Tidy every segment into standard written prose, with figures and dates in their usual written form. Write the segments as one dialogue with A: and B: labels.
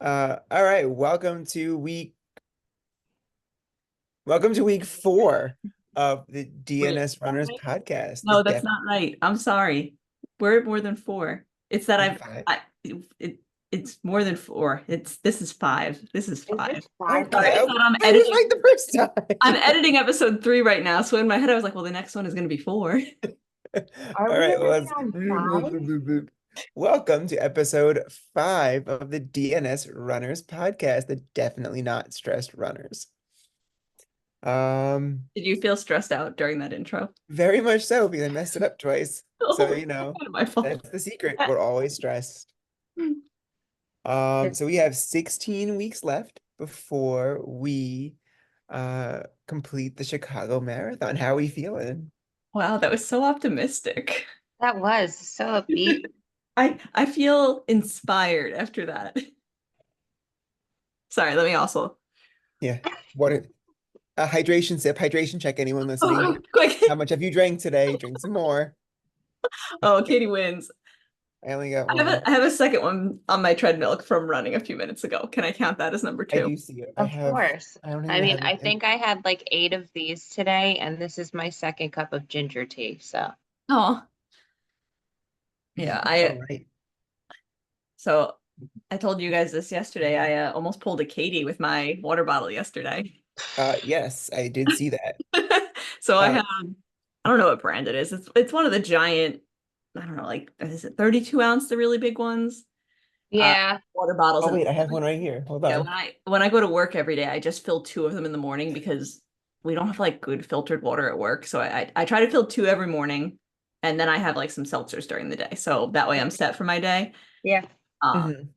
A: All right, welcome to week 4 of the
B: Wait,
A: DNS Runners
B: right?
A: podcast.
B: No, that's not right. I'm sorry. We're more than four. It's that
A: Week 5.
B: it, it's more than four. This is five. This is
C: Is
B: five.
C: this five
A: Okay,
B: Sorry, it's
C: already?
A: okay.
B: that I'm
A: I was
B: editing.
A: right the first
B: I'm
A: time.
B: editing episode three right now. So in my head, I was like, well, the next one is going to be four.
C: Are
A: All
C: we
A: right, well,
C: already
A: let's
C: on five?
A: welcome to episode 5 of the DNS Runners podcast, the Definitely Not Stressed Runners. Um,
B: Did you feel stressed out during that intro?
A: Very much so because I messed it up twice. So,
B: Oh, kind of my fault.
A: that's the secret. We're always stressed. So we have 16 weeks left before we complete the Chicago Marathon. How are we feeling?
B: Wow, that was so optimistic.
C: That was so upbeat.
B: I feel inspired after that. Sorry, let me also.
A: Yeah. What a hydration sip, hydration check, anyone listening.
B: Oh, quick.
A: How much have you drank today? Drink some more.
B: Oh, Katie wins.
A: I only got
B: I have
A: one.
B: I have a second one on my treadmill from running a few minutes ago. Can I count that as number
A: I
B: two?
A: do see it.
C: Of course.
A: I don't
C: I
A: even
C: mean,
A: have
C: I
A: it.
C: think I had like 8 of these today, and this is my second cup of ginger tea. So,
B: Oh, yeah.
A: All
B: I
A: right.
B: so I told you guys this yesterday. I almost pulled a Katie with my water bottle yesterday.
A: Yes, I did see that.
B: So
A: Uh,
B: I don't know what brand it is. It's one of the giant, I don't know, like is it 32 ounce, the really big ones? Uh,
C: yeah.
B: Water bottles.
A: oh
B: And
A: wait, I have one right here. Hold
B: yeah,
A: on.
B: when I go to work every day, I just fill two of them in the morning because we don't have like good filtered water at work. So I try to fill two every morning, and then I have like some seltzers during the day. So that way I'm set for my day.
C: Yeah.
B: Um,
A: Mhm.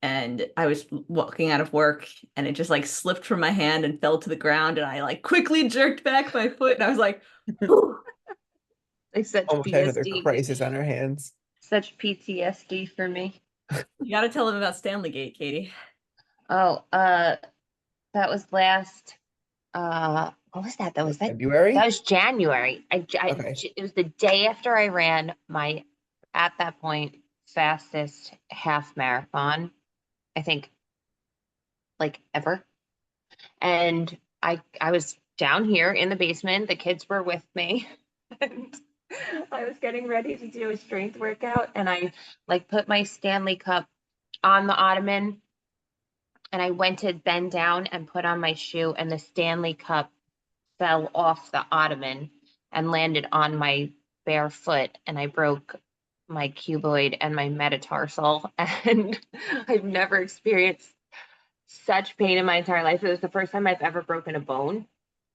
B: and I was walking out of work, and it just like slipped from my hand and fell to the ground, and I like quickly jerked back my foot, and I was like, "Whew."
C: Like such
A: Almost had another
C: PSD,
A: crisis on our hands.
C: such PTSD for me.
B: You got to tell them about Stanley Gate, Katie.
C: Oh, that was last, what was that? That
A: February?
C: was January.
A: Okay.
C: It was the day after I ran my, at that point, fastest half marathon, I think, like ever. And I was down here in the basement. The kids were with me. And I was getting ready to do a strength workout, and I like put my Stanley Cup on the ottoman, and I went to bend down and put on my shoe, and the Stanley Cup fell off the ottoman and landed on my bare foot, and I broke my cuboid and my metatarsal. And I've never experienced such pain in my entire life. It was the first time I've ever broken a bone.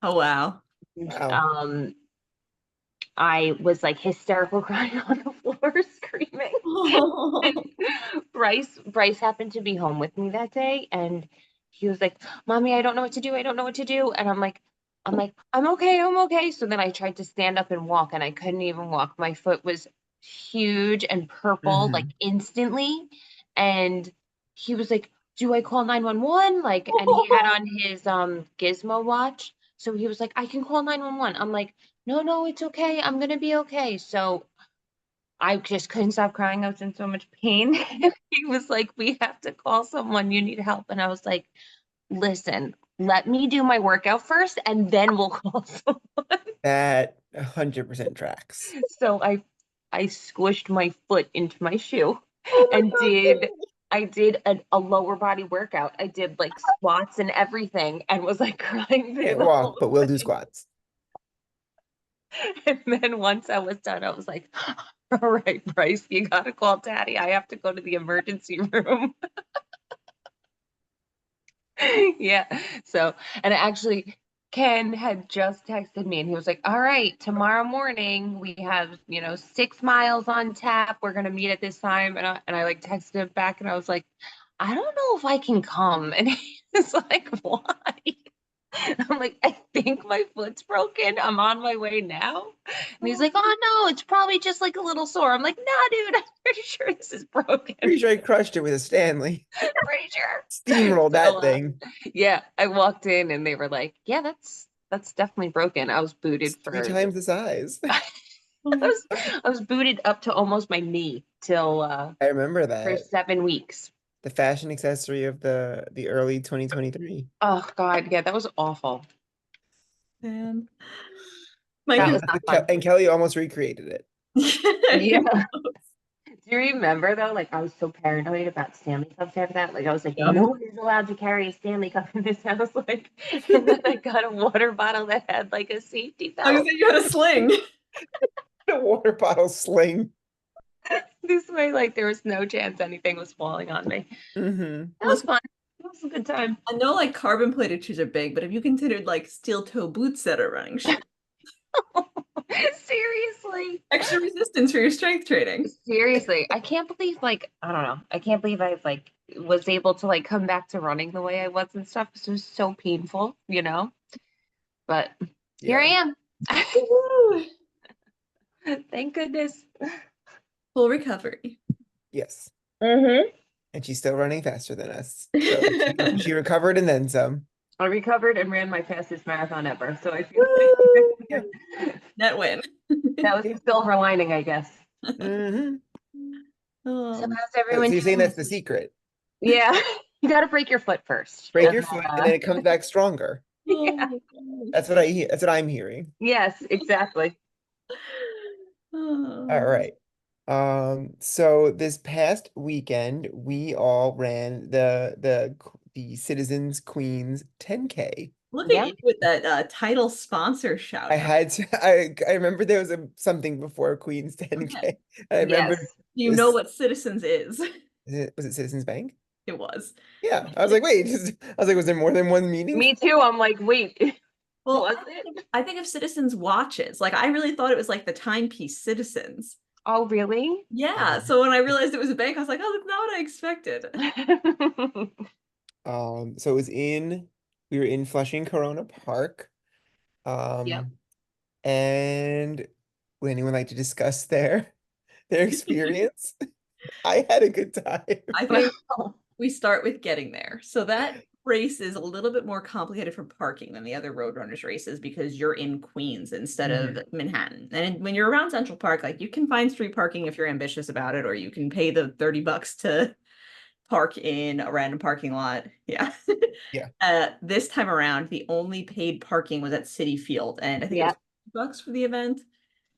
B: Oh wow.
A: Wow.
C: Um, I was like hysterical crying on the floor, screaming. And Bryce happened to be home with me that day, and he was like, "Mommy, I don't know what to do. I don't know what to do." And I'm okay, I'm okay. So then I tried to stand up and walk, and I couldn't even walk. My foot was huge and purple, like
A: Hmm.
C: instantly. And he was like, "Do I call 911?" Like, and he had on his Gizmo watch. So he was like, "I can call 911." I'm like, "No, no, it's okay. I'm gonna be okay." So I just couldn't stop crying. I was in so much pain. He was like, "We have to call someone. You need help." And I was like, "Listen, let me do my workout first, and then we'll call someone."
A: That 100% tracks.
C: So I squished my foot into my shoe
A: Oh my
C: and
A: God,
C: did
A: Katie.
C: I did a lower body workout. I did like squats and everything, and was like crying through
A: Can't
C: the
A: walk,
C: whole
A: but we'll do
C: thing.
A: squats.
C: And then once I was done, I was like, "All right, Bryce, you gotta call daddy. I have to go to the emergency room." Yeah. So, and actually, Ken had just texted me, and he was like, "All right, tomorrow morning we have, 6 miles on tap. We're gonna meet at this time." And I like texted him back, and I was like, "I don't know if I can come." And he was like, "Why?" I'm like, "I think my foot's broken. I'm on my way now." And he's like, "Oh no, it's probably just like a little sore." I'm like, "No, dude, I'm pretty sure this is broken.
A: Pretty sure I crushed it with a Stanley.
C: Pretty sure."
A: Steamrolled
C: So
A: that thing.
C: yeah, I walked in, and they were like, "Yeah, that's definitely broken." I was
A: It's
C: booted
A: three
C: for
A: times the size.
C: I was booted up to almost my knee till
A: I remember
C: for
A: that.
C: 7 weeks.
A: the fashion accessory of the early 2023.
C: Oh God, yeah, that was awful.
B: And my
C: That
B: con-
C: was not fun.
A: And Kelly almost recreated it.
C: Yeah. Do you remember though? Like I was so paranoid about Stanley Cups after that. Like I was like,
B: Yep.
C: nobody's allowed to carry a Stanley Cup in this house. Like, and then I got a water bottle that had like a safety
B: I was
C: belt.
B: saying you had a sling.
A: The water bottle sling.
C: This way, like there was no chance anything was falling on me.
A: Mm-hmm.
C: That was fun. It was a good time.
B: I know like carbon plated shoes are big, but have you considered like steel toe boots that are running shoes?
C: Seriously.
B: Extra resistance for your strength training.
C: Seriously. I can't believe like I don't know. I can't believe I like was able to like come back to running the way I was and stuff. This was so painful, you know? But here I am.
B: Woo!
C: Thank goodness.
B: Full recovery.
A: Yes.
C: Mm-hmm.
A: And she's still running faster than us. So she recovered and then some.
C: I recovered and ran my fastest marathon ever. So I feel
A: Yeah.
C: like
B: Net win.
C: that was the silver lining, I guess.
A: Mm-hmm.
B: Oh.
C: So how's
A: So
C: everyone
A: you're saying
C: doing
A: that's the
C: this week?
A: secret.
C: Yeah. You got to break your foot first.
A: Break
C: And
A: your foot and then it comes back stronger.
B: Oh
C: Yeah.
B: my gosh.
A: That's what I hear. That's what I'm hearing.
C: Yes, exactly.
B: Oh.
A: All right. So this past weekend we all ran the Citizens Queens 10K.
B: Look
C: Yeah.
B: at you with that title sponsor shout
A: I
B: out.
A: had to, I remember there was something before Queens 10K. I remember
C: Yes.
B: You
A: this-
B: know what Citizens is.
A: was it Citizens Bank?
B: It was.
A: Yeah. I was like, wait, I was like, was there more than one meeting?
C: Me too. I'm like, wait,
B: Well,
C: was it?
B: I think of Citizens watches. Like I really thought it was like the timepiece Citizens.
C: Oh, really?
B: Yeah. So when I realized it was a bank, I was like, oh, that's not what I expected.
A: So it was we were in Flushing Corona Park.
C: Yep.
A: And would anyone like to discuss their experience? I had a good time.
B: I think we start with getting there. So that race is a little bit more complicated for parking than the other Roadrunners races because you're in Queens instead of Manhattan. And when you're around Central Park, like you can find street parking if you're ambitious about it, or you can pay the $30 to park in a random parking lot. Yeah.
A: Yeah.
B: This time around, the only paid parking was at Citi Field, and I think it was
C: Yep.
B: $50 for the event.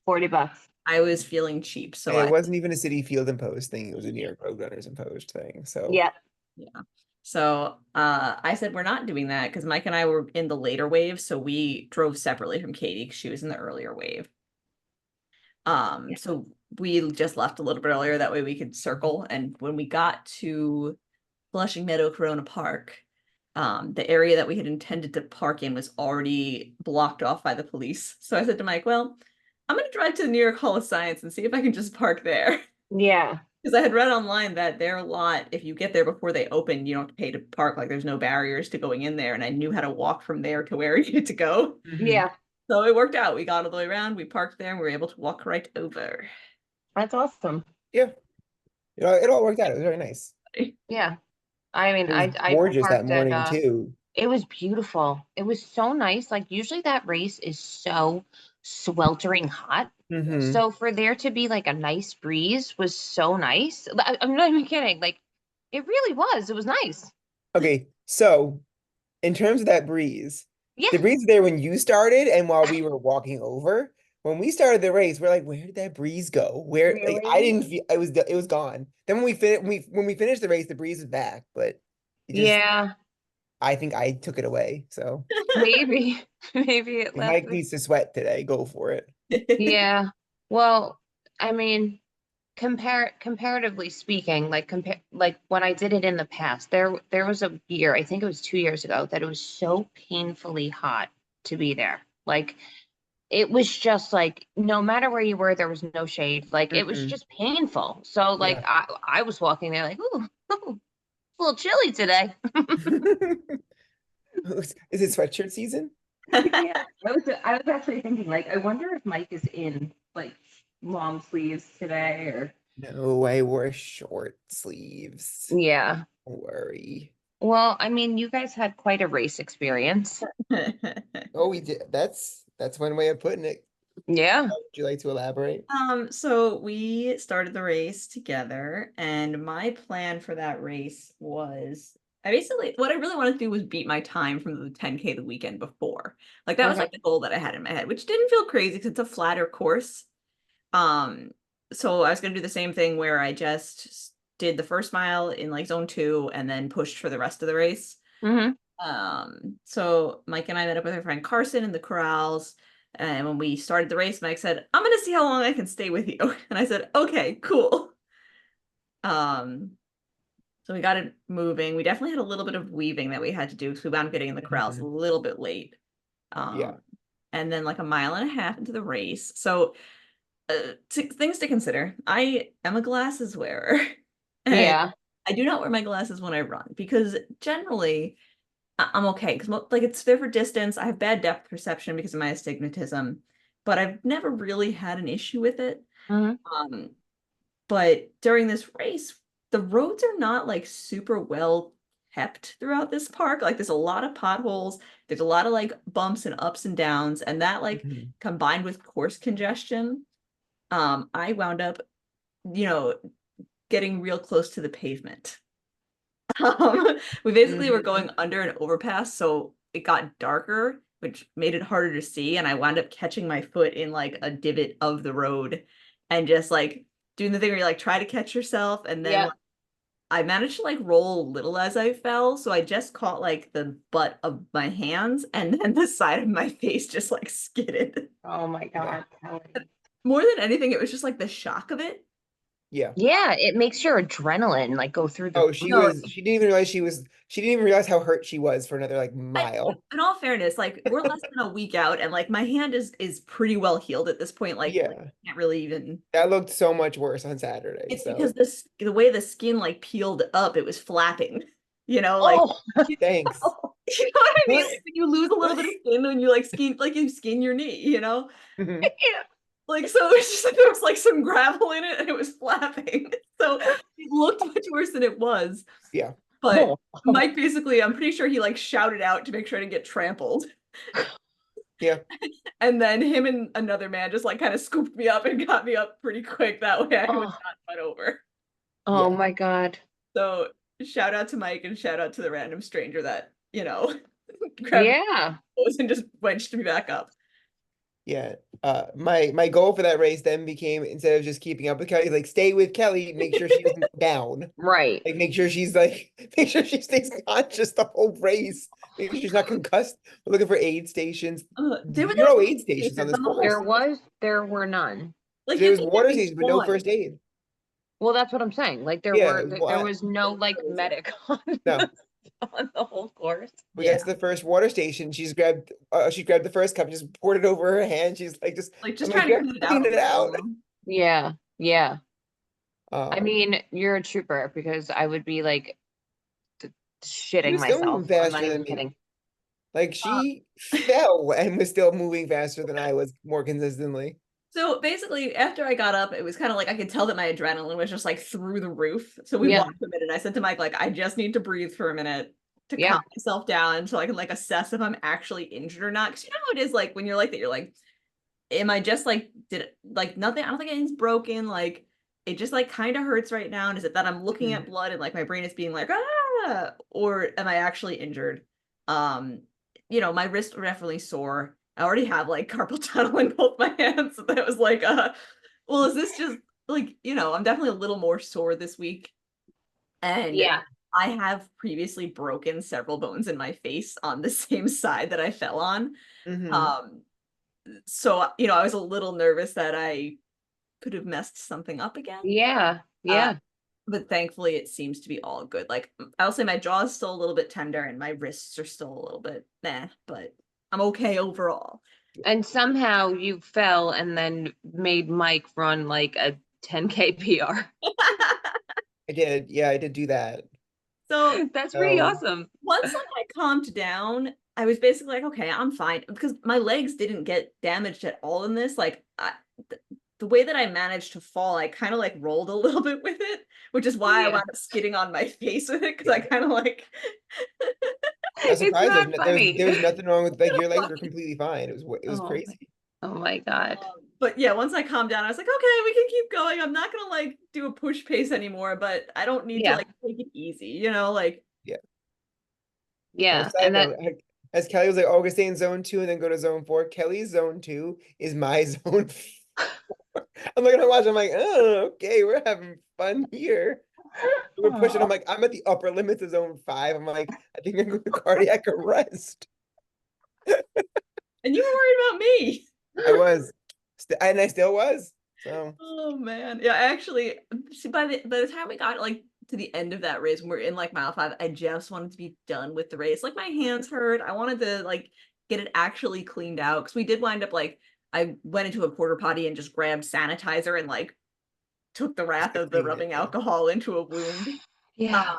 C: $40.
B: I was feeling cheap, so
A: And it
B: I
A: wasn't even a City Field imposed thing. It was a New York Roadrunners imposed thing. So
C: Yep.
B: yeah. So I said we're not doing that because Mike and I were in the later wave, so we drove separately from Katie because she was in the earlier wave. So we just left a little bit earlier, that way we could circle. And when we got to Flushing Meadow Corona Park, the area that we had intended to park in was already blocked off by the police. So I said to Mike, well, I'm gonna drive to the New York Hall of Science and see if I can just park there.
C: Yeah.
B: Because I had read online that their lot, if you get there before they open, you don't have to pay to park. Like there's no barriers to going in there. And I knew how to walk from there to where I needed to go.
C: Yeah.
B: So it worked out. We got all the way around. We parked there and we were able to walk right over.
C: That's awesome.
A: yeah, it all worked out. It was very nice.
C: Yeah. I mean,
A: It was
C: I
A: gorgeous that
C: parked
A: morning
C: at
A: too.
C: it was beautiful. It was so nice. Like usually that race is so sweltering hot.
A: Mhm.
C: So for there to be like a nice breeze was so nice. I'm not even kidding. Like it really was. It was nice.
A: Okay, so in terms of that breeze,
C: Yeah.
A: the breeze was there when you started and while we were walking over. When we started the race, we're like, where did that breeze go? Where like, I
C: Really?
A: didn't feel it was gone. Then when we finished the race, the breeze was back, but it just
C: Yeah.
A: I think I took it away. So
C: Maybe. Maybe it left
A: Mike
C: me.
A: needs to sweat today. Go for it.
C: Yeah. Well, I mean, comparatively speaking, like when I did it in the past, there was a year, I think it was 2 years ago, that it was so painfully hot to be there. Like it was just like no matter where you were, there was no shade. Like it was
A: Mm-mm.
C: just painful. So like
A: Yeah.
C: I was walking there like, ooh, ooh, it's a little chilly today.
A: Is it sweatshirt season?
C: Yeah. I was actually thinking like I wonder if Mike is in like long sleeves today or
A: No, I wore short sleeves.
C: yeah.
A: Don't worry.
C: Well, I mean, you guys had quite a race experience.
A: Oh, we did. That's one way of putting it.
C: Yeah.
A: Would you like to elaborate?
B: So we started the race together, and my plan for that race was what I really wanted to do was beat my time from the 10K the weekend before. Like that was
C: Okay.
B: like the goal that I had in my head, which didn't feel crazy because it's a flatter course. Um, so I was gonna do the same thing where I just did the first mile in like zone 2 and then pushed for the rest of the race.
C: Mm-hmm.
B: So Mike and I met up with our friend Carson in the corrals. And when we started the race, Mike said, I'm gonna see how long I can stay with you. And I said, okay, cool. Um, so we got it moving. We definitely had a little bit of weaving that we had to do because we wound up getting in the corrals a little bit late.
A: Yeah.
B: And then like a mile and a half into the race. So things to consider. I am a glasses wearer. And
C: Yeah.
B: I do not wear my glasses when I run because generally I'm okay because like it's there for distance. I have bad depth perception because of my astigmatism, but I've never really had an issue with it.
C: Mm-hmm.
B: But during this race, the roads are not like super well kept throughout this park. Like there's a lot of potholes, there's a lot of like bumps and ups and downs, and that like combined with course congestion, I wound up, getting real close to the pavement. We basically were going under an overpass, so it got darker, which made it harder to see, and I wound up catching my foot in like a divot of the road and just like doing the thing where you like try to catch yourself, and then
C: Yeah.
B: I managed to like roll a little as I fell, so I just caught like the butt of my hands and then the side of my face just like skidded.
C: Oh my God, Kelly.
B: More than anything, it was just like the shock of it.
A: Yeah.
C: Yeah, it makes your adrenaline like go through the
A: Oh,
C: roof.
A: she didn't even realize she didn't even realize how hurt she was for another like mile.
B: In all fairness, like we're less than a week out, and like my hand is pretty well healed at this point. Like
A: Yeah.
B: can't really even.
A: That looked so much worse on Saturday.
B: It's
A: So
B: because the way the skin like peeled up, it was flapping. Like
C: Oh,
A: thanks.
B: you know what I mean?
A: What?
B: Like, when you lose a little bit of skin when you you skin your knee.
A: Mhm.
C: yeah.
B: Like so, it's just like there was like some gravel in it, and it was flapping. So it looked much worse than it was.
A: Yeah.
B: But
C: Oh.
B: Mike basically, I'm pretty sure he like shouted out to make sure I didn't get trampled.
A: Yeah.
B: And then him and another man just like kind of scooped me up and got me up pretty quick. That way I was
C: Oh.
B: not run over.
C: Oh
A: Yeah.
C: my God.
B: So shout out to Mike and shout out to the random stranger that, grabbed
C: Yeah.
B: me and just wedged me back up.
A: Yeah. My goal for that race then became, instead of just keeping up with Kelly, like stay with Kelly, make sure she doesn't go down.
C: Right.
A: Like make sure make sure she stays conscious the whole race. Make sure she's not concussed. We're looking for aid stations.
B: There
A: Zero
B: were
A: aid stations on this
B: on the whole
A: course.
C: There were none.
B: like
A: There
B: you'd
A: was
B: think
A: water
B: there'd be
A: stations, but no
B: one.
A: first aid.
C: Well, that's what I'm saying. Like
A: Yeah,
C: there was no like medic on
A: no.
C: on the whole course.
A: We got to the first water station. She grabbed the first cup, just poured it over her hand. She's like, just
B: Like just
A: I'm
B: trying
A: like,
B: to
A: "Yeah,
B: clean it out.
A: clean it out."
C: Yeah. Yeah. I
A: Um,
C: mean, you're a trooper because I would be like
A: she
C: shitting
A: was still
C: myself.
A: moving
C: I'm not
A: faster
C: even
A: than me.
C: kidding.
A: Like she fell and was still moving faster than I was more consistently.
B: So basically, after I got up, it was kind of like I could tell that my adrenaline was just like through the roof. So we
C: Yeah.
B: walked a minute. I said to Mike, like, I just need to breathe for a minute to
C: Yeah.
B: calm myself down so I can like assess if I'm actually injured or not. Because you know how it is like when you're like that, you're like, am I just like, did like nothing? I don't think anything's broken. Like it just like kind of hurts right now. And is it that I'm looking at blood and like my brain is being like, or am I actually injured? My wrists were definitely sore. I already have like carpal tunnel in both my hands. So that was like, well, is this just like, I'm definitely a little more sore this week. And
C: Yeah.
B: I have previously broken several bones in my face on the same side that I fell on. So, I was a little nervous that I could have messed something up again.
C: Yeah. Yeah.
B: But thankfully it seems to be all good. Like I'll say my jaw is still a little bit tender and my wrists are still a little bit but I'm okay overall.
C: And somehow you fell and then made Mike run like a 10K PR.
A: I did. Yeah, I did do that.
B: So
C: that's pretty awesome.
B: Once like I calmed down, I was basically like, okay, I'm fine because my legs didn't get damaged at all in this. Like the way that I managed to fall, I kind of like rolled a little bit with it, which is why I wound up skidding on my face with it because I kind of like.
A: I was surprised.
C: It's not funny.
A: There was nothing wrong with like your legs were completely fine. It was crazy.
C: Oh my God.
B: But yeah, once I calmed down, I was like, okay, we can keep going. I'm not gonna like do a push pace anymore, but I don't need to
C: Yeah.
B: like take it easy, you know, like
A: Yeah.
C: Yeah.
A: Side
C: And that,
A: note, as Kelly was like, oh, we're stay in zone 2 and then go to zone 4. Kelly's zone 2 is my zone 4. I'm looking at watch. I'm like, oh, okay, we're having fun here. We're pushing. I'm like, I'm at the upper limits of zone 5. I'm like, I think I'm going to cardiac arrest.
B: and you were worried about me.
A: I was, and I still was. So
B: Oh man. Yeah, actually, see by the time we got like to the end of that race, when we're in like mile 5, I just wanted to be done with the race. Like my hands hurt. I wanted to like get it actually cleaned out because we did wind up like I went into a porta potty and just grabbed sanitizer and like took the wrath of the
A: clean it.
B: rubbing alcohol into a wound.
C: yeah.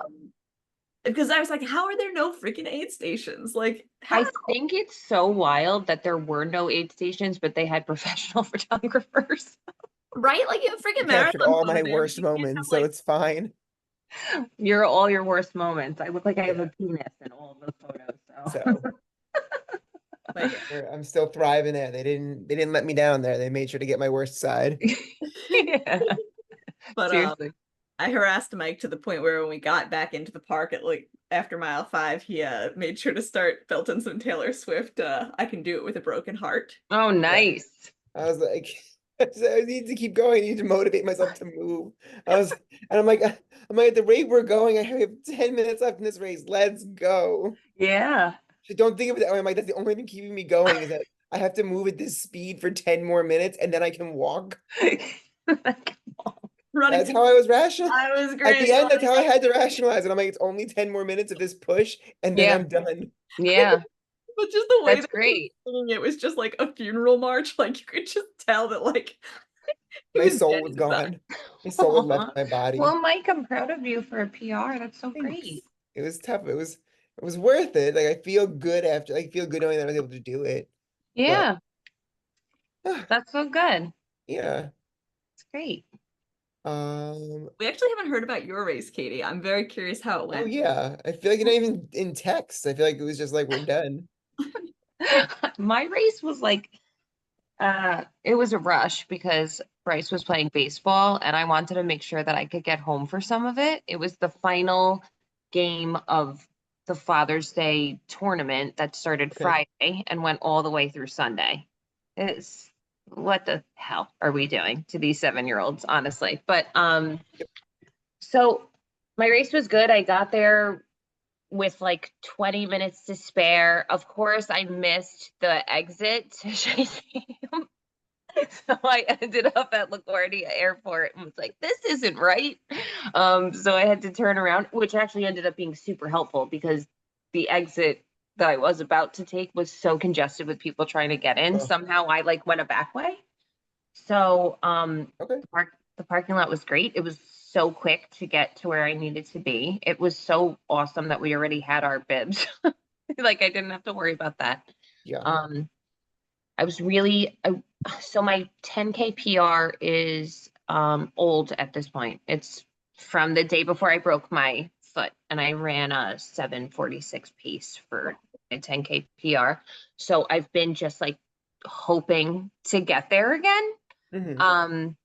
B: Because I was like, how are there no freaking aid stations? Like, how?
C: I think it's so wild that there were no aid stations, but they had professional photographers.
B: Right? Like in
A: I
B: freaking
A: captured
B: marathon
A: all
B: photos,
A: my
B: they
A: worst
B: you can't have
A: moments, so
B: like
A: it's fine.
C: You're all your worst moments. I look like I have
A: Yeah.
C: a penis in all of those photos. So
A: So
B: but yeah.
A: I'm still thriving there. They didn't let me down there. They made sure to get my worst side.
C: yeah.
B: But
C: Seriously.
B: I harassed Mike to the point where when we got back into the park at like after mile 5, he made sure to start belting some Taylor Swift. I can do it with a broken heart.
C: Oh,
A: Yeah.
C: nice.
A: I was like, I need to keep going. I need to motivate myself to move. And I'm like, at the rate we're going, I have 10 minutes left in this race. Let's go.
C: Yeah.
A: So don't think of it that way. I'm like, that's the only thing keeping me going is that I have to move at this speed for 10 more minutes and then I can walk.
B: Running.
A: That's how I was rational.
B: I was
A: At
B: great.
A: the end, that's how I had to rationalize it. I'm like, it's only 10 more minutes of this push and then
C: Yeah.
A: I'm done.
C: Yeah.
B: But just the way
C: That's
B: that he was
C: great.
B: singing it was just like a funeral march. Like you could just tell that like he
A: My
B: was
A: soul
B: dead
A: was
B: inside.
A: gone. My soul had left my body.
C: Well, Mike, I'm proud of you for a PR. That's so
A: Thanks.
C: great.
A: It was tough. It was worth it. Like I feel good after. I feel good knowing that I was able to do it. But
C: Yeah. That's so good.
A: yeah.
C: It's great.
B: We actually haven't heard about your race, Katie. I'm very curious how it
A: Oh
B: went.
A: yeah. I feel like you're not even in text. I feel like it was just like we're done.
C: My race was like, it was a rush because Bryce was playing baseball and I wanted to make sure that I could get home for some of it. It was the final game of the Father's Day tournament that started
A: Okay.
C: Friday and went all the way through Sunday. It's what the hell are we doing to these 7-year-olds, honestly? But so my race was good. I got there with like 20 minutes to spare. Of course, I missed the exit to Shea Stadium. So I ended up at LaGuardia Airport and was like, this isn't right. So I had to turn around, which actually ended up being super helpful because the exit that I was about to take was so congested with people trying to get in.
A: Oh.
C: Somehow I like went a back way. So
A: Okay.
C: the parking lot was great. It was so quick to get to where I needed to be. It was so awesome that we already had our bibs. Like I didn't have to worry about that.
A: Yeah.
C: I was really so my 10K PR is old at this point. It's from the day before I broke my foot and I ran a 7:46 pace for my 10K PR. So I've been just like hoping to get there again.
A: Mhm.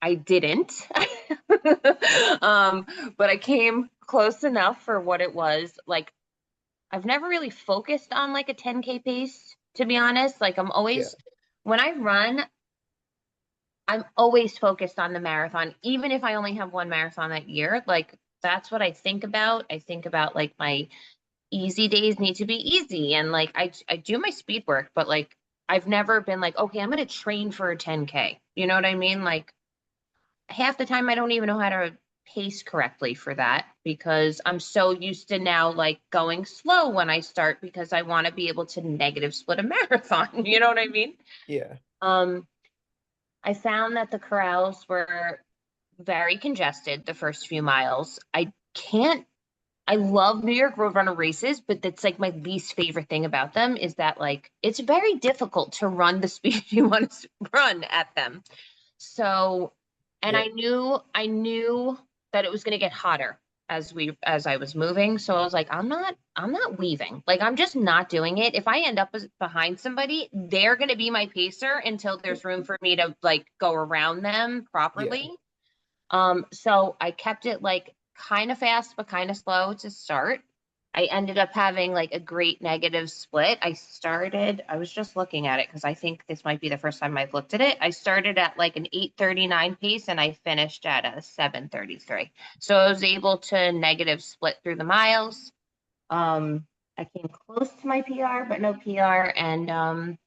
C: I didn't. But I came close enough for what it was. Like I've never really focused on like a 10K pace, to be honest. Like I'm always, when I run, I'm always focused on the marathon, even if I only have one marathon that year. Like that's what I think about. I think about like my easy days need to be easy. And like I do my speed work, but like I've never been like, okay, I'm going to train for a 10K. You know what I mean? Like half the time I don't even know how to pace correctly for that because I'm so used to now like going slow when I start because I want to be able to negative split a marathon. You know what I mean?
A: Yeah.
C: I found that the corrals were very congested the first few miles. I love New York Roadrunner races, but that's like my least favorite thing about them is that like it's very difficult to run the speed you want to run at them. So, and
A: Yep.
C: I knew that it was going to get hotter. as I was moving. So I was like, I'm not leaving. Like, I'm just not doing it. If I end up behind somebody, they're gonna be my pacer until there's room for me to like go around them properly. So I kept it like kind of fast but kind of slow to start. I ended up having like a great negative split. I was just looking at it because I think this might be the first time I've looked at it. I started at like an 8:39 pace and I finished at a 7:33. So I was able to negative split through the miles. I came close to my PR, but no PR. And I'm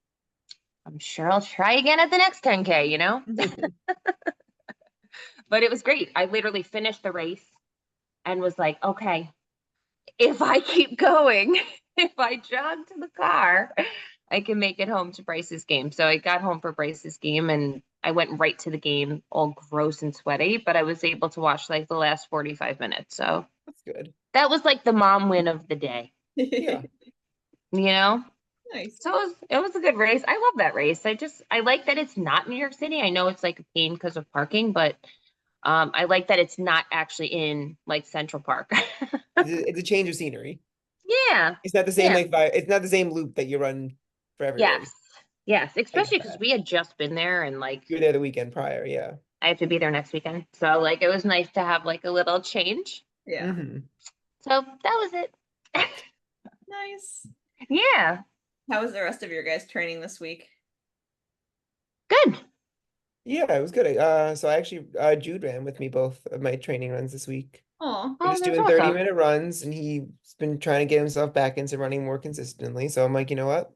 C: sure I'll try again at the next 10K, you know? But it was great. I literally finished the race and was like, okay, if I keep going, if I jog to the car, I can make it home to Bryce's game. So I got home for Bryce's game and I went right to the game, all gross and sweaty, but I was able to watch like the last 45 minutes. So
A: That's good.
C: that was like the mom win of the day,
A: Yeah.
C: you know?
B: Nice.
C: So it was a good race. I love that race. I like that it's not New York City. I know it's like a pain because of parking, but I like that it's not actually in like Central Park.
A: It's a change of scenery.
C: Yeah.
A: It's not the same
C: Yeah.
A: it's not the same loop that you run for every race.
C: Yes. Yes. Especially
A: get
C: because
A: that.
C: we had just been there and like
A: You were there the weekend prior, yeah.
C: I have to be there next weekend. So like it was nice to have like a little change.
B: Yeah.
C: So that was it.
B: Nice.
C: Yeah.
B: How was the rest of your guys' training this week?
C: Good.
A: Yeah, it was good. So I actually Jude ran with me both of my training runs this week.
B: Oh,
A: We're
C: Oh,
A: just
C: that's
A: doing
C: awesome.
A: 30-minute runs, and he's been trying to get himself back into running more consistently. So I'm like, you know what?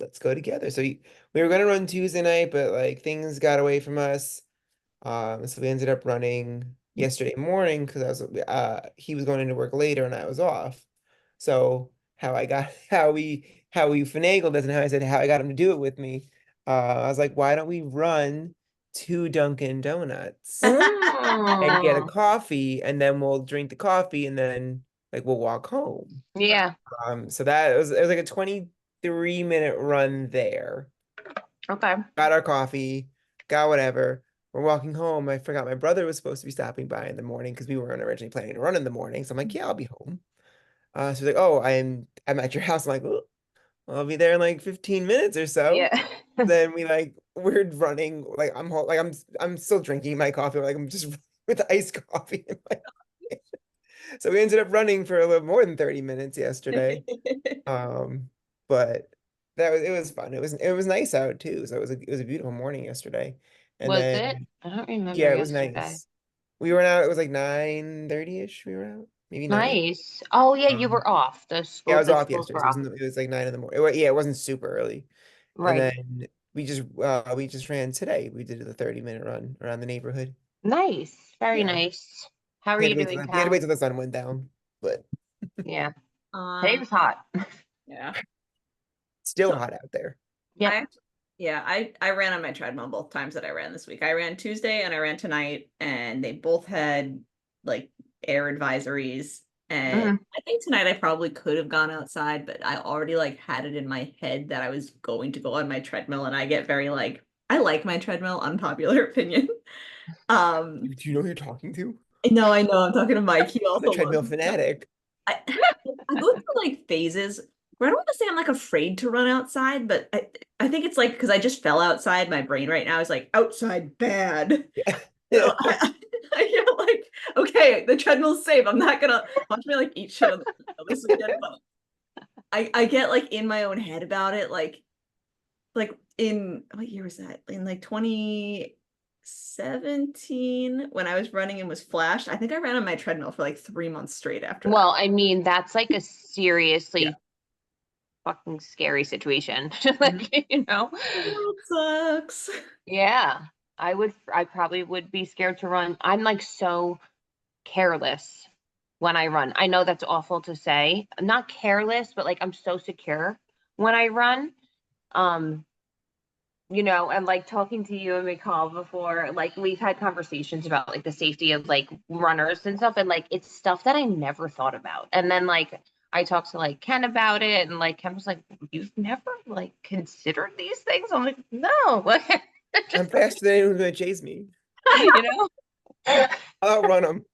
A: Let's go together. So we were gonna run Tuesday night, but like things got away from us. So we ended up running yesterday morning because he was going into work later and I was off. So how we finagled this and how I said how I got him to do it with me. I was like, why don't we run to Dunkin' Donuts and get a
C: Mm.
A: coffee, and then we'll drink the coffee and then like we'll walk home.
C: Yeah.
A: So that it was like a 23-minute run there.
C: Okay.
A: Got our coffee, got whatever. We're walking home. I forgot my brother was supposed to be stopping by in the morning because we weren't originally planning to run in the morning. So I'm like, yeah, I'll be home. So he's like, oh, I'm at your house. I'm like, oh, I'll be there in like 15 minutes or so.
C: Yeah.
A: Then we're running. Like I'm still drinking my coffee. Like I'm just with iced coffee in my. So we ended up running for a little more than 30 minutes yesterday. But it was fun. It was nice out too. So it was a beautiful morning yesterday. And
C: Was it?
A: then
C: I don't remember
A: yeah, it was
C: yesterday.
A: nice. We were out, it was like 9:30-ish. We were out. Maybe 9.
C: Nice. Oh yeah, you
A: Um,
C: were off.
A: yeah, I was
C: The
A: off
C: schools
A: yesterday.
C: were
A: So
C: off.
A: it was like 9 in the morning. Yeah, it wasn't super early. And
C: Right.
A: then we just ran today. We did a 30-minute run around the neighborhood.
C: Nice. Very
A: Yeah.
C: nice. How are
A: We had
C: you
A: to wait
C: doing,
A: we had to
C: Cal?
A: wait till the sun went down, but
C: Yeah. Today
B: um,
C: was hot.
B: yeah.
A: still
B: So
A: hot out there.
C: Yep.
B: I ran on my treadmill both times that I ran this week. I ran Tuesday and I ran tonight, and they both had like air advisories. And
C: Mhm.
B: I think tonight I probably could have gone outside, but I already like had it in my head that I was going to go on my treadmill, and I get very like I like my treadmill, unpopular opinion.
A: Do you know who you're talking to?
B: No, I know I'm talking to Mike. He
A: I'm a
B: also
A: treadmill
B: loves
A: fanatic.
B: I, I go through like phases where I don't want to say I'm like afraid to run outside, but I think it's like because I just fell outside, my brain right now is like outside bad.
A: Yeah.
B: So I feel like, okay, the treadmill's safe. I'm not gonna watch me like eat shit on the treadmill this weekend, but I get like in my own head about it, like in what year was that? In like 2017 when I was running and was flashed. I think I ran on my treadmill for like 3 months straight after that.
C: Well, I mean, that's like a
A: Yeah.
C: seriously fucking scary situation.
A: Mhm.
C: Like, you know?
B: It sucks.
C: Yeah. I probably would be scared to run. I'm like so careless when I run. I know that's awful to say. I'm not careless, but like I'm so secure when I run. Um, you know, and like talking to you and McCall before, like we've had conversations about like the safety of like runners and stuff, and like it's stuff that I never thought about. And then like I talked to like Ken about it, and like Ken was like, "You've never like considered these things?" I'm like, "No, like
A: I'm faster than anyone's gonna chase me.
C: you know."
A: I'll outrun them.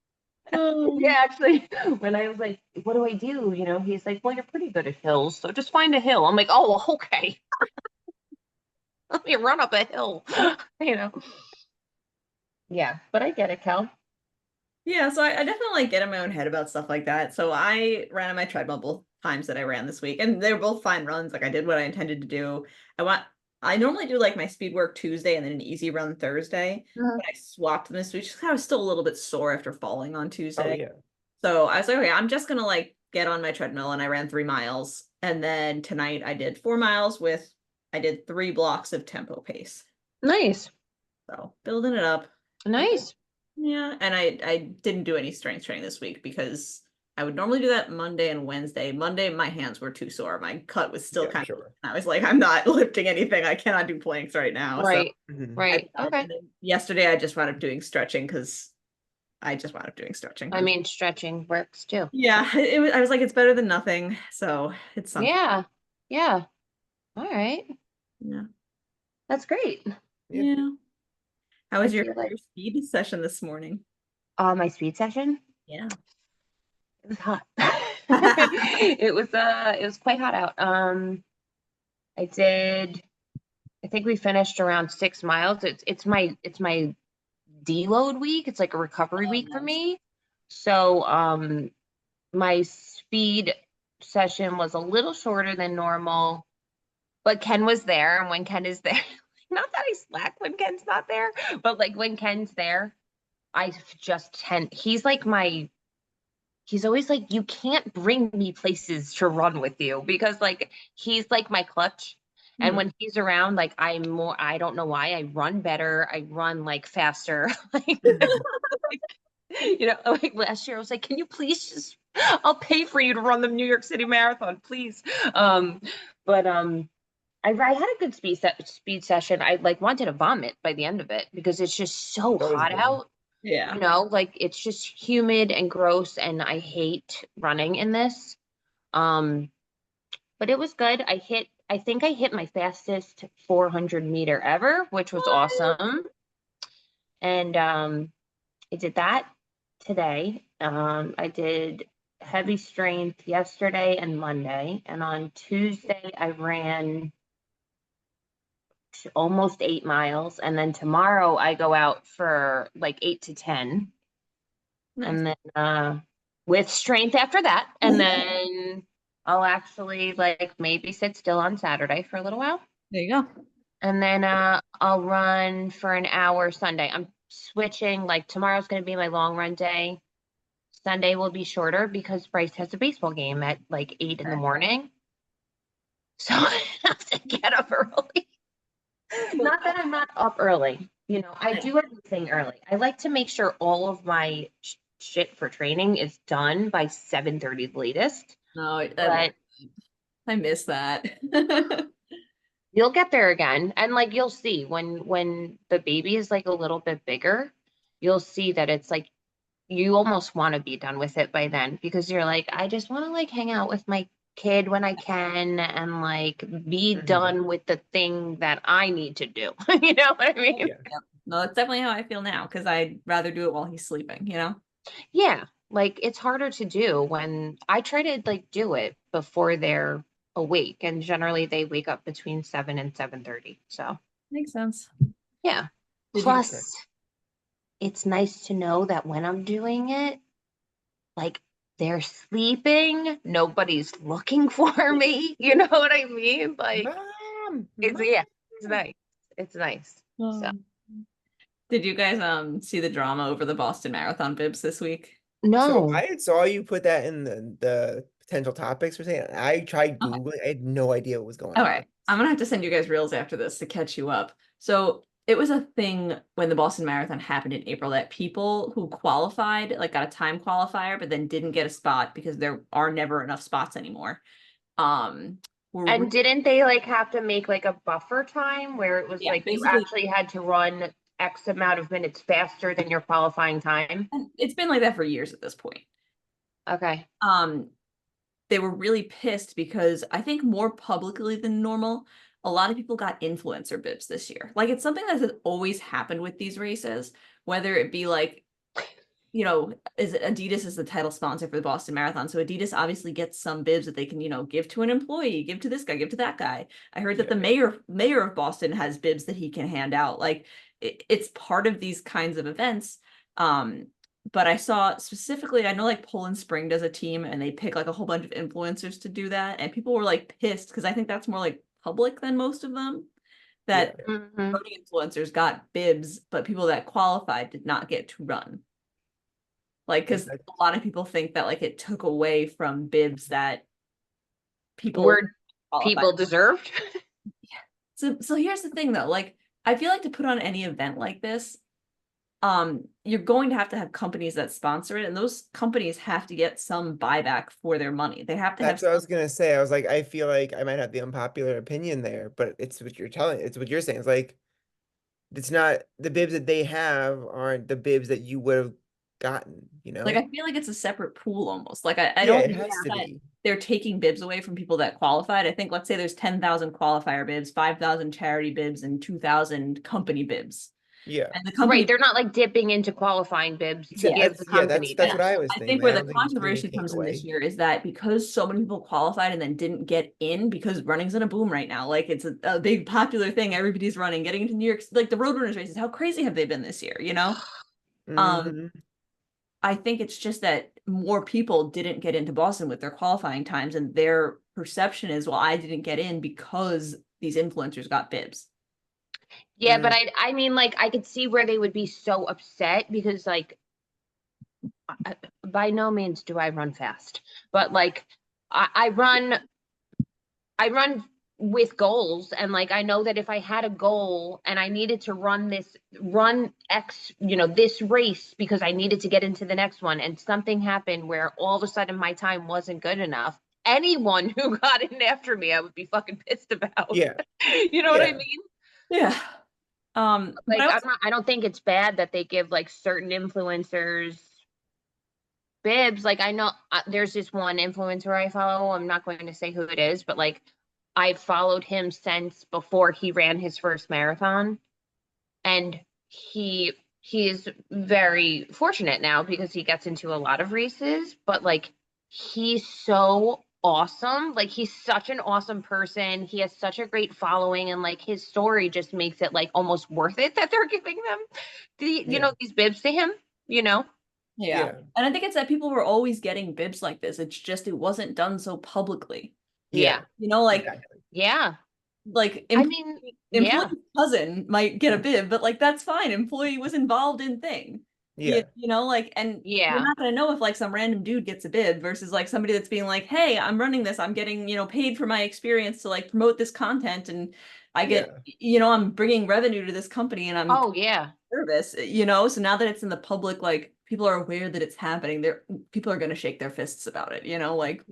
C: Yeah, actually, when I was like, what do I do? You know, he's like, well, you're pretty good at hills, so just find a hill. I'm like, oh, well, okay. Let me run up a hill, you know. Yeah, but I get it, Cal.
B: Yeah, so I definitely like get in my own head about stuff like that. So I ran on my treadmill both times that I ran this week, and they were both fine runs. Like I did what I intended to do. I normally do like my speed work Tuesday and then an easy run Thursday,
C: Mhm.
B: but I swapped them this week just 'cause I was still a little bit sore after falling on
A: Oh
B: Tuesday.
A: yeah.
B: So I was like, okay, I'm just gonna like get on my treadmill, and I ran 3 miles. And then tonight I did 4 miles I did 3 blocks of tempo pace.
C: Nice,
B: So building it up.
C: nice.
B: Yeah, and I didn't do any strength training this week because I would normally do that Monday and Wednesday. Monday, my hands were too sore. My cut was still
A: Yeah,
B: kind of,
A: sure.
B: I was like, I'm not lifting anything. I cannot do planks right now. So
C: Right,
A: Mhm.
B: I
C: right.
B: decided,
C: Okay.
B: and then yesterday I just wound up doing stretching because I just wound up doing stretching.
C: I mean, stretching works too.
B: Yeah, I was like, it's better than nothing. So it's something.
C: Yeah, yeah. All right.
B: Yeah.
C: That's great.
A: Yeah.
B: Yeah. How
C: I
B: was your,
C: feel like
B: your speed session this morning?
C: my speed session,
B: Yeah.
C: it was hot. It was quite hot out. I did I think we finished around 6 miles. It's my deload week. It's like a recovery
B: Oh,
C: week for
B: nice.
C: me. So my speed session was a little shorter than normal, but Ken was there, and when Ken is there, not that I slack when Ken's not there, but like when Ken's there, I just tend he's always like, you can't bring me places to run with you because like he's like my clutch. And
B: Hmm.
C: when he's around, like I don't know why I run better. I run like faster. Like,
A: Mhm.
C: like last year I was like, can you please just, I'll pay for you to run the New York City Marathon, please. But I had a good speed session. I like wanted to vomit by the end of it because it's just so
A: It's always
C: hot
A: good.
C: out.
B: Yeah.
C: Like it's just humid and gross, and I hate running in this. Um, but it was good. I think I hit my fastest 400-meter ever, which was
B: What?
C: awesome. And I did that today. I did heavy strength yesterday and Monday, and on Tuesday I ran almost 8 miles, and then tomorrow I go out for like 8 to 10.
B: Nice.
C: And then with strength after that. And then I'll actually like maybe sit still on Saturday for a little while.
B: There you go.
C: And then I'll run for an hour Sunday. I'm switching, like tomorrow's going to be my long run day. Sunday will be shorter because Bryce has a baseball game at like 8 in the
B: Okay.
C: morning. So I have to get up early. Not that I'm not up early. I do everything early. I like to make sure all of my shit for training is done by 7:30 the latest.
B: No,
C: But
B: I miss that.
C: you'll get there again. And like you'll see when the baby is like a little bit bigger, you'll see that it's like you almost want to be done with it by then because you're like, I just want to like hang out with my kid when I can and like be
A: Mhm.
C: done with the thing that I need to do. You know what I mean?
A: Yeah.
B: Yep. No, that's definitely how I feel now because I'd rather do it while he's sleeping, you know?
C: Yeah, like it's harder to do when I try to like do it before they're awake, and generally they wake up between 7 and 7:30. So,
B: Makes sense.
C: yeah.
B: Did you
A: Okay.
C: Plus, it's nice to know that when I'm doing it, like they're sleeping, nobody's looking for me. You know what I mean? Like
A: Mom,
C: it's
A: mom.
C: yeah, it's nice. It's nice. So,
B: did you guys see the drama over the Boston Marathon bibs this week?
A: So
C: no.
A: I saw you put that in the potential topics for saying. I tried
B: Okay.
A: Googling. I had no idea what was going
B: All
A: on.
B: right. I'm gonna have to send you guys reels after this to catch you up. So it was a thing when the Boston Marathon happened in April that people who qualified, like got a time qualifier, but then didn't get a spot because there are never enough spots anymore. Um, were
C: And didn't they like have to make like a buffer time where it was
B: yeah,
C: like you
B: basically,
C: actually had to run X amount of minutes faster than your qualifying time?
B: and it's been like that for years at this point.
C: Okay.
B: Um, they were really pissed because I think more publicly than normal, a lot of people got influencer bibs this year. Like it's something that has always happened with these races, whether it be like you know, is Adidas is the title sponsor for the Boston Marathon. So Adidas obviously gets some bibs that they can, you know, give to an employee, give to this guy, give to that guy. I heard that the mayor of Boston has bibs that he can hand out. Like it's part of these kinds of events. But I saw specifically, I know like Poland Spring does a team and they pick like a whole bunch of influencers to do that. And people were like pissed because I think that's more like public than most of them. That running influencers got bibs, but people that qualified did not get to run. Like, because a lot of people think that like it took away from bibs that people
C: deserved.
B: So here's the thing though, like I feel like to put on any event like this, you're going to have companies that sponsor it, and those companies have to get some buyback for their money. They have to
A: That's what I was gonna say. I was like, I feel like I might have the unpopular opinion there, but it's what it's what you're saying. It's like it's not the bibs that they have aren't the bibs that you would have gotten, you know?
B: Like I feel like it's a separate pool almost. Like I
A: Yeah,
B: don't
A: it
B: think
A: has to
B: that
A: be.
B: they're taking bibs away from people that qualified. I think let's say there's 10,000 qualifier bibs, 5,000 charity bibs, and 2,000 company bibs.
A: Yeah.
B: And the company,
C: Right, they're not like dipping into qualifying bibs to
A: Exactly.
C: give the company.
A: That's what I was
B: I
A: thinking.
B: think where
A: I
B: the
A: don't think it's really a
B: controversy comes in this
A: takeaway.
B: year is that because so many people qualified and then didn't get in because running's in a boom right now. Like it's a big popular thing. Everybody's running, getting into New York, like the roadrunners races. How crazy have they been this year? You know?
A: Mhm.
B: I think it's just that more people didn't get into Boston with their qualifying times, and their perception is, well, I didn't get in because these influencers got bibs.
C: Yeah, but I mean, like, I could see where they would be so upset because, like, by no means do I run fast, but like, I run with goals, and like, I know that if I had a goal and I needed to run X, you know, this race because I needed to get into the next one, and something happened where all of a sudden my time wasn't good enough. Anyone who got in after me, I would be fucking pissed about.
A: Yeah.
C: You know what I mean?
B: Yeah.
C: Like I don't think it's bad that they give like certain influencers bibs. Like I know there's this one influencer I follow. I'm not going to say who it is, but like I've followed him since before he ran his first marathon, and he is very fortunate now because he gets into a lot of races, but like he's so awesome. Like he's such an awesome person. He has such a great following, and like his story just makes it like almost worth it that they're giving them these bibs to him, you know?
B: Yeah. And I think it's that people were always getting bibs like this. It's just it wasn't done so publicly.
C: Yeah.
B: You know, like
C: yeah.
B: Like
C: I mean,
B: employee's cousin might get a bib, but like that's fine. Employee was involved in thing.
A: Yeah.
B: You know, like, and you're not gonna know if like some random dude gets a bib versus like somebody that's being like, hey, I'm running this, I'm getting, you know, paid for my experience to like promote this content, and I get, you know, I'm bringing revenue to this company, and I'm service, you know. So now that it's in the public, like people are aware that it's happening, people are gonna shake their fists about it, you know, like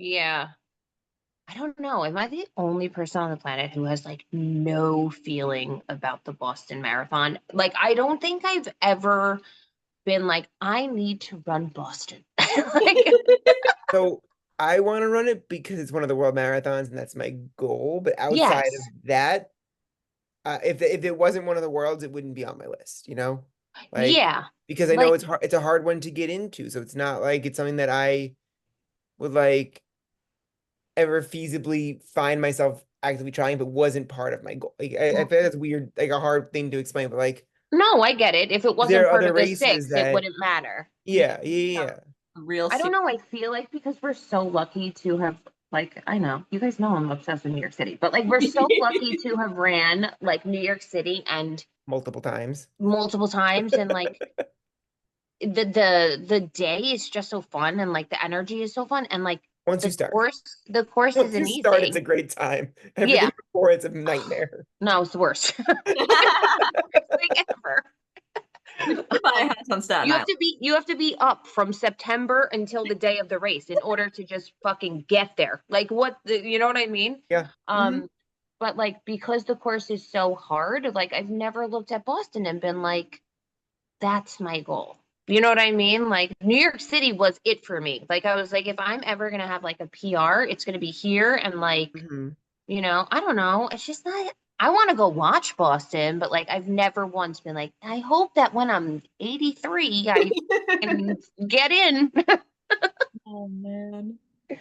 C: I don't know. Am I the only person on the planet who has like no feeling about the Boston Marathon? Like, I don't think I've ever been like, I need to run Boston.
A: So I want to run it because it's one of the world marathons and that's my goal. But outside of that, if it wasn't one of the worlds, it wouldn't be on my list, you know? Like, because I know it's hard, it's a hard one to get into. So it's not like it's something that I would like ever feasibly find myself actively trying, but wasn't part of my goal. Like, I feel like that's weird, like a hard thing to explain, but like,
C: no, I get it. If it wasn't part of the six, it wouldn't matter.
A: Yeah.
C: Real. I don't know. I feel like because we're so lucky to have, like, I know you guys know I'm obsessed with New York City, but like we're so lucky to have ran like New York City and
A: multiple times,
C: and like the day is just so fun, and like the energy is so fun, and like
A: once you start,
C: the course
A: once
C: isn't
A: you start,
C: easy.
A: it's a great time. Everything before it's a nightmare.
C: No, it's the worst. Worst thing ever. You have to be up from September until the day of the race in order to just fucking get there. Like you know what I mean?
A: Yeah.
C: But like because the course is so hard, like I've never looked at Boston and been like, that's my goal. You know what I mean? Like New York City was it for me. Like I was like, if I'm ever gonna have like a PR, it's gonna be here, and like, you know, I don't know. It's just not. I want to go watch Boston, but like I've never once been like, I hope that when I'm 83, I can get in.
B: Oh man.
C: Yeah,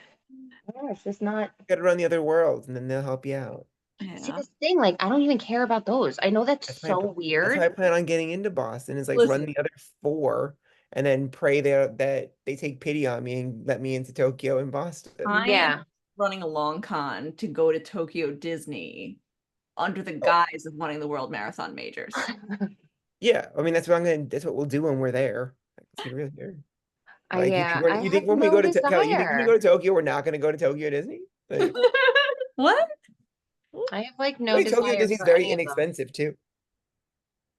C: it's just not.
A: Gotta run the other worlds, and then they'll help you out.
C: See,
B: Yeah.
C: this thing, like, I don't even care about those. I know that's
A: That's
C: so
A: that's how I
C: weird.
A: plan on getting into Boston. Is like run
B: Listen,
A: the other four, and then pray that they take pity on me and let me into Tokyo and Boston.
B: I am
C: Yeah.
B: running a long con to go to Tokyo Disney under the
A: Oh,
B: guise of wanting the World Marathon Majors.
A: yeah, I mean that's what I'm gonna. That's what we'll do when we're there. Like, let's get real here. Like
C: Yeah, I
A: you think
C: have
A: when we
C: no
A: go to Kelly, you think when we go
C: desire.
A: to Tokyo, we're not gonna go to Tokyo Disney? Like,
B: What?
C: I have like no
A: wait, Tokyo
C: desire
A: Disney's
C: for
A: very
C: any of them.
A: inexpensive too.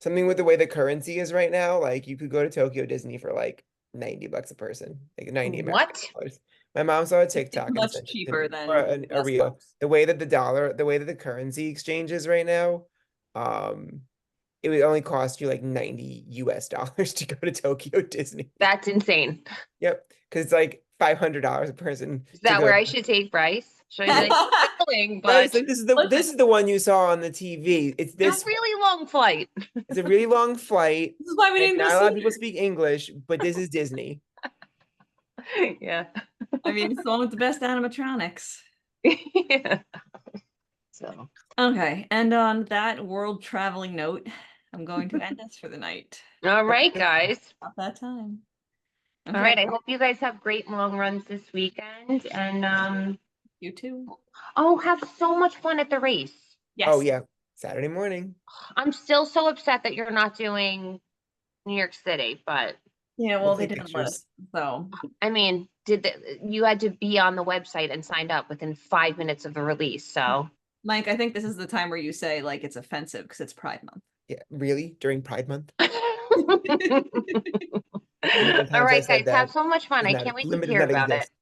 A: Something with the way the currency is right now, like you could go to Tokyo Disney for like $90 a person, like 90 American
C: What?
A: dollars. My mom saw a
B: It's
A: TikTok and
B: much
A: sent it to
B: cheaper
A: me, or
B: than
A: a
B: US
A: reel.
B: bucks.
A: The way that the way that the currency exchange is right now, um, it would only cost you like $90 to go to Tokyo Disney.
C: That's insane.
A: Yep, because it's like $500 a person
C: Is
A: to
C: that
A: go.
C: where I should take Bryce? Should I be like, willing, but
A: Bryson, this
B: Listen,
A: is the one you saw on the TV. It's
C: a
A: this.
C: really long flight.
A: It's a really long flight.
B: this is why we
A: And
B: didn't go
A: not a lot
B: see
A: of people
B: it.
A: speak English, but this is Disney.
C: Yeah.
B: I mean, it's the one with the best animatronics.
C: Yeah. So,
B: Okay, and on that world traveling note, I'm going to end us for the night.
C: all right, guys.
B: About that time.
C: All
B: Okay,
C: right. I hope you guys have great long runs this weekend. And
B: you too.
C: oh, have so much fun at the race.
A: Oh
B: Yes.
A: yeah, Saturday morning.
C: I'm still so upset that you're not doing New York City, but
B: Yeah,
A: We'll
B: well, they
A: take
B: didn't let
A: pictures.
B: us. So,
C: I mean, you had to be on the website and signed up within 5 minutes of the release. So,
B: Mike, I think this is the time where you say like it's offensive because it's Pride Month.
A: Yeah, really? During Pride Month?
C: all
A: The amount of times I
C: right,
A: said
C: guys, have
A: that
C: so much fun.
A: does
C: I
A: not
C: can't wait to
A: limit does
C: hear
A: not
C: about it.
A: exist.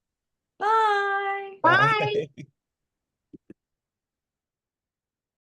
B: Bye.
C: Bye.
A: Bye.